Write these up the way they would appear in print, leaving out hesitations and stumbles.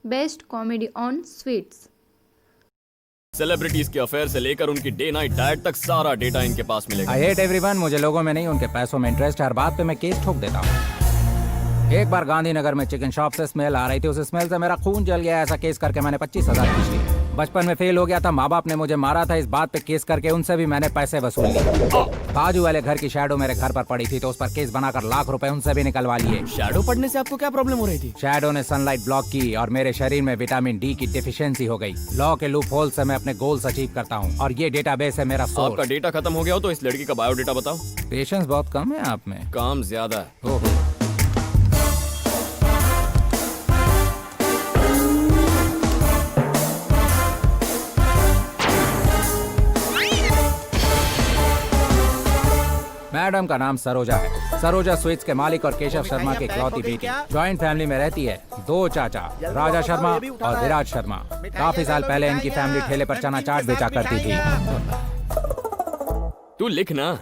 Best comedy on sweets. Celebrities के affair से लेकर उनकी डे नाइट डाइट तक सारा डेटा इनके पास मिलेगा। आई हेट एवरीवन, मुझे लोगों में नहीं उनके पैसों में इंटरेस्ट है। हर बात पे मैं केस ठोक देता हूँ। एक बार गांधीनगर में चिकन शॉप से स्मेल आ रही थी, उस स्मेल से मेरा खून जल गया। ऐसा केस करके मैंने 25,000 खींच लिए। बचपन में फेल हो गया था, माँ बाप ने मुझे मारा था, इस बात पे केस करके उनसे भी मैंने पैसे वसूल लिए। बाजू वाले घर की शैडो मेरे घर पर पड़ी थी तो उस पर केस बनाकर लाख रुपए उनसे भी निकलवा लिए। शैडो पड़ने से आपको क्या प्रॉब्लम हो रही थी? शैडो ने सनलाइट ब्लॉक की और मेरे शरीर में विटामिन डी की डिफिशियंसी हो गई। लॉ के लूप होल से मैं अपने गोल्स अचीव करता हूँ और ये डेटाबेस है मेरा सोर्स। आपका डेटा खत्म हो गया हो तो इस लड़की का बायोडेटा बताओ। पेशेंस बहुत कम है आप में, काम ज्यादा है। ओहो। मैडम का नाम सरोजा है। सरोजा स्वीट्स के मालिक और केशव शर्मा की इकलौती बेटी। जॉइंट फैमिली में रहती है। 2 चाचा, राजा शर्मा और विराज शर्मा। काफी साल पहले इनकी फैमिली ठेले पर चना चाट बेचा करती थी। तू लिख ना।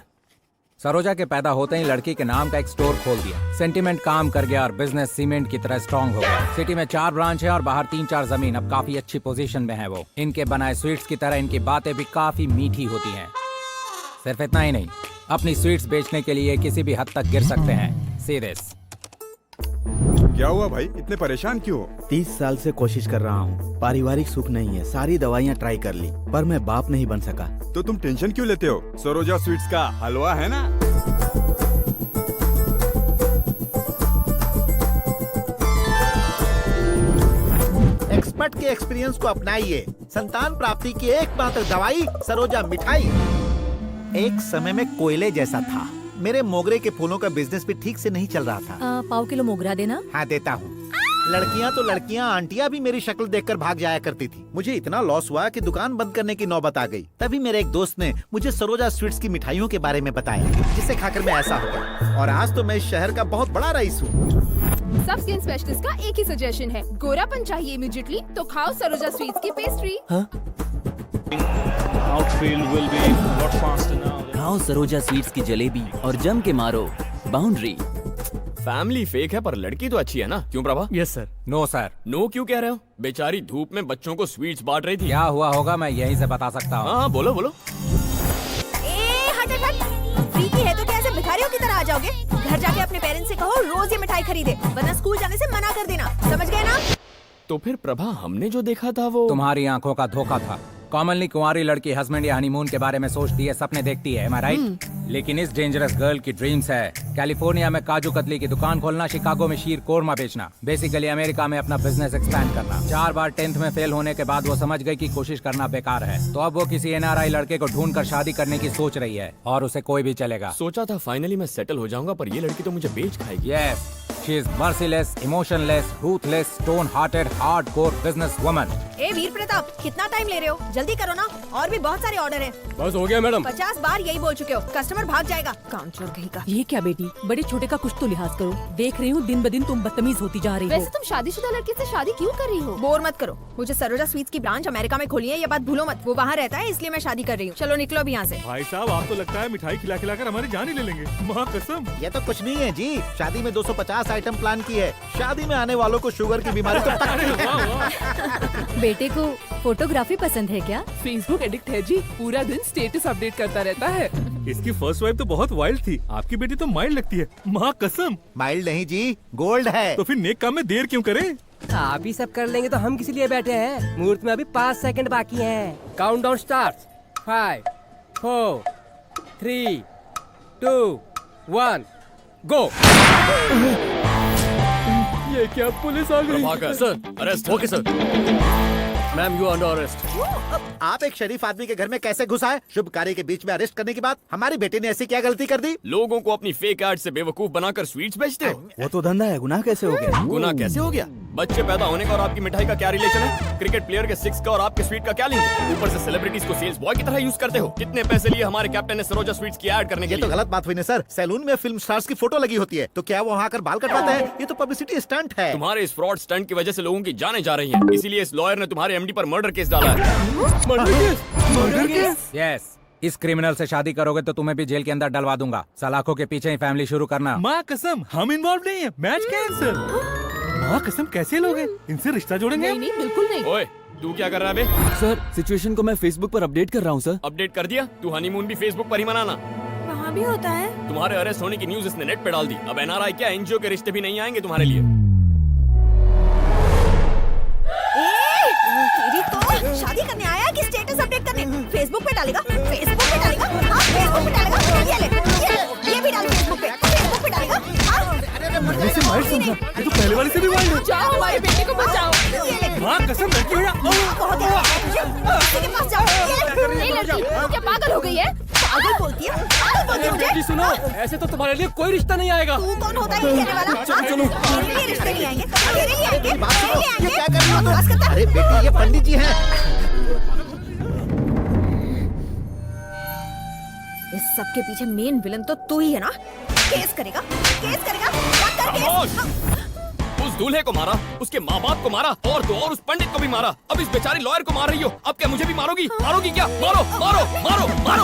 सरोजा के पैदा होते ही लड़की के नाम का एक स्टोर खोल दिया। सेंटिमेंट काम कर गया और बिजनेस सीमेंट की तरह स्ट्रॉन्ग हो गया। सिटी में 4 ब्रांच है और बाहर 3-4 जमीन। अब काफी अच्छी पोजीशन में है वो। इनके बनाए स्वीट्स की तरह इनकी बातें भी काफी मीठी होती हैं। सिर्फ इतना ही नहीं, अपनी स्वीट्स बेचने के लिए किसी भी हद तक गिर सकते हैं। सीरियस। क्या हुआ भाई, इतने परेशान क्यों हो? 30 साल से कोशिश कर रहा हूँ, पारिवारिक सुख नहीं है। सारी दवाइयाँ ट्राई कर ली पर मैं बाप नहीं बन सका। तो तुम टेंशन क्यों लेते हो? सरोजा स्वीट्स का हलवा है ना। एक्सपर्ट के एक्सपीरियंस को अपनाइए। संतान प्राप्ति की एकमात्र दवाई सरोजा मिठाई। एक समय में कोयले जैसा था। मेरे मोगरे के फूलों का बिजनेस भी ठीक से नहीं चल रहा था। 1 किलो मोगरा देना। हाँ देता हूँ। लड़कियाँ तो लड़कियाँ, आंटियाँ भी मेरी शक्ल देखकर भाग जाया करती थी। मुझे इतना लॉस हुआ कि दुकान बंद करने की नौबत आ गई। तभी मेरे एक दोस्त ने मुझे सरोजा स्वीट्स की मिठाइयों के बारे में बताया, जिसे खाकर मैं ऐसा हो गया। और आज तो मैं इस शहर का बहुत बड़ा रईस हूँ। सब स्किन स्पेशलिस्ट का एक ही सजेशन है, गोरापन चाहिए इमीडिएटली तो खाओ सरोजा स्वीट्स की पेस्ट्री। खाओ सरोजा स्वीट्स की जलेबी और जम के मारो बाउंड्री। फैमिली फेक है पर लड़की तो अच्छी है ना, क्यों Prabha? Yes sir. No sir. No क्यों कह रहे हो? बेचारी धूप में बच्चों को स्वीट्स बांट रही थी। क्या हुआ होगा मैं यहीं से बता सकता हूँ। हाँ बोलो बोलो। हट हट हट। फ्री की है तो क्या ऐसे भिखारियों की तरह आ जाओगे? घर जाके अपने पेरेंट्स से कहो रोज ये मिठाई खरीदे, वरना स्कूल जाने से मना कर देना। समझ गए ना? तो फिर प्रभा हमने जो देखा था वो तुम्हारी आंखों का धोखा था। कॉमनली कुंवारी लड़की हस्बैंड या हनीमून के बारे में सोचती है, सपने देखती है, am I right? लेकिन इस डेंजरस गर्ल की ड्रीम्स है कैलिफोर्निया में काजू कतली की दुकान खोलना, शिकागो में शीर कोरमा बेचना, बेसिकली अमेरिका में अपना बिजनेस एक्सपैंड करना। 4 बार 10th में फेल होने के बाद वो समझ गई कि कोशिश करना बेकार है। तो अब वो किसी NRI लड़के को ढूंढकर शादी करने की सोच रही है और उसे कोई भी चलेगा। सोचा था फाइनली मैं सेटल हो जाऊंगा, पर ये लड़की तो मुझे बेच खाएगी। Yes, she is merciless, emotionless, ruthless, stone-hearted, hardcore businesswoman. ए वीर प्रताप, कितना टाइम ले रहे हो? जल्दी करो ना, और भी बहुत सारे ऑर्डर हैं। बस हो गया मैडम। 50 बार यही बोल चुके हो, कस्टमर भाग जाएगा। काम चोर कहीं का। ये क्या बेटी, बड़े छोटे का कुछ तो लिहाज करो। देख रही हूँ दिन ब दिन तुम बदतमीज होती जा रही हो। वैसे तुम शादीशुदा लड़की से शादी क्यों कर रही हो? बोर मत करो। मुझे सरोजा स्वीट्स की ब्रांच अमेरिका में खोली है, ये बात भूलो मत। वो वहाँ रहता है इसलिए मैं शादी कर रही हूँ। चलो निकलो भी यहाँ से। भाई साहब, आप तो लगता है मिठाई खिला खिलाकर हमारी जान ही ले लेंगे। माँ कसम। ये तो कुछ नहीं है जी, शादी में 250 आइटम प्लान की है। शादी में आने वालों को शुगर की बीमारी तो बेटे को फोटोग्राफी पसंद है क्या? फेसबुक एडिक्ट है जी, पूरा दिन स्टेटस अपडेट करता रहता है। इसकी फर्स्ट वाइफ तो बहुत वाइल्ड थी, आपकी बेटी तो माइल्ड लगती है। माँ कसम। माइल्ड नहीं जी, गोल्ड है। तो फिर नेक काम में देर क्यों करें? आप ही सब कर लेंगे तो हम किस लिए बैठे हैं? मुहूर्त में अभी 5 सेकंड बाकी हैं। Countdown starts. 5, 4, 3, 2, 1, गो। ये क्या, पुलिस आ गई? Prabhakar sir, arrest. Okay sir. Ma'am, you under arrest. आप एक शरीफ आदमी के घर में कैसे घुस आए? शुभ कार्य के बीच में अरेस्ट करने की बात? हमारी बेटी ने ऐसी क्या गलती कर दी? लोगों को अपनी फेक एड से बेवकूफ बनाकर स्वीट्स बेचते हो। वो तो धंधा है, गुनाह कैसे हो गया? गुनाह कैसे हो गया? बच्चे पैदा होने का और आपकी मिठाई का क्या रिलेशन है? क्रिकेट प्लेयर के 6 का और आपके स्वीट का क्या लिंक है? ऊपर से सेलिब्रिटीज को सेल्स बॉय की तरह यूज करते हो। कितने पैसे लिए हमारे कैप्टन ने सरोजा स्वीट्स की ऐड करने के लिए? ये तो गलत बात हुई ना सर। सैलून में फिल्म स्टार्स की फोटो लगी होती है, तो क्या वो वहाँ आकर बाल कटवाते हैं? ये तो पब्लिसिटी स्टंट है। तुम्हारे इस फ्रॉड स्टंट की वजह से लोगों की जानें जा रही हैं। इसीलिए इस लॉयर ने तुम्हारे एमडी पर मर्डर केस डाला है। Murder case? यस। इस क्रिमिनल से शादी करोगे तो तुम्हें भी जेल के अंदर डलवा दूंगा। सलाखों के पीछे ही फैमिली शुरू करना। माँ कसम, हम इन्वॉल्व नहीं है। Match cancel. माँ कसम कैसे लोग हैं? इनसे रिश्ता जोड़ेंगे? नहीं नहीं बिल्कुल नहीं। ओए तू क्या कर रहा है बे? सर सिचुएशन को मैं फेसबुक पर अपडेट कर रहा हूँ सर। अपडेट कर दिया? तू हनीमून भी फेसबुक पर ही मनाना। वहाँ भी होता है। तुम्हारे अरेस्ट होने की न्यूज इसने नेट पे डाल दी। अब एनआरआई क्या एनजीओ के रिश्ते भी नहीं आएंगे तुम्हारे लिए। तेरी तो शादी करने आया कि स्टेटस अपडेट करने? फेसबुक पे डालेगा? फेसबुक पे डालेगा? हाँ फेसबुक पे डालेगा। ये भी डाल फेसबुक पे। फेसबुक पे डालेगा? मैंने से माइल्ड समझा, ये तो पहले वाले से भी माइल्ड है। जाओ हमारे बेटे को बचाओ। माँ कसम लड़की हो के पास जाओ। नहीं लड़की, क्या पागल हो गई है? पागल बोलती है? पागल बोलती है मुझे? बेटी सुनो, ऐसे तो तुम्हारे लिए कोई रिश्ता नहीं आएगा। तू कौन होता है ये कहने वाला? चलो। तेरे लिए रिश्ते नहीं आएंगे। तेरे लिए आएंगे। बात सुनो, तेरे लिए ये क्या आएंगे। कर रही हो तुम? बकवास करता है। अरे बेटी ये पंडित जी हैं। इस सब के पीछे मेन विलन तो तू ही है ना? केस करेगा? केस करेगा? मत कर केस। उस दूल्हे को मारा, उसके माँ बाप को मारा और तो और उस पंडित को भी मारा। अब इस बेचारे लॉयर को मार रही हो। अब क्या मुझे भी मारोगी? मारोगी क्या? मारो मारो मारो मारो।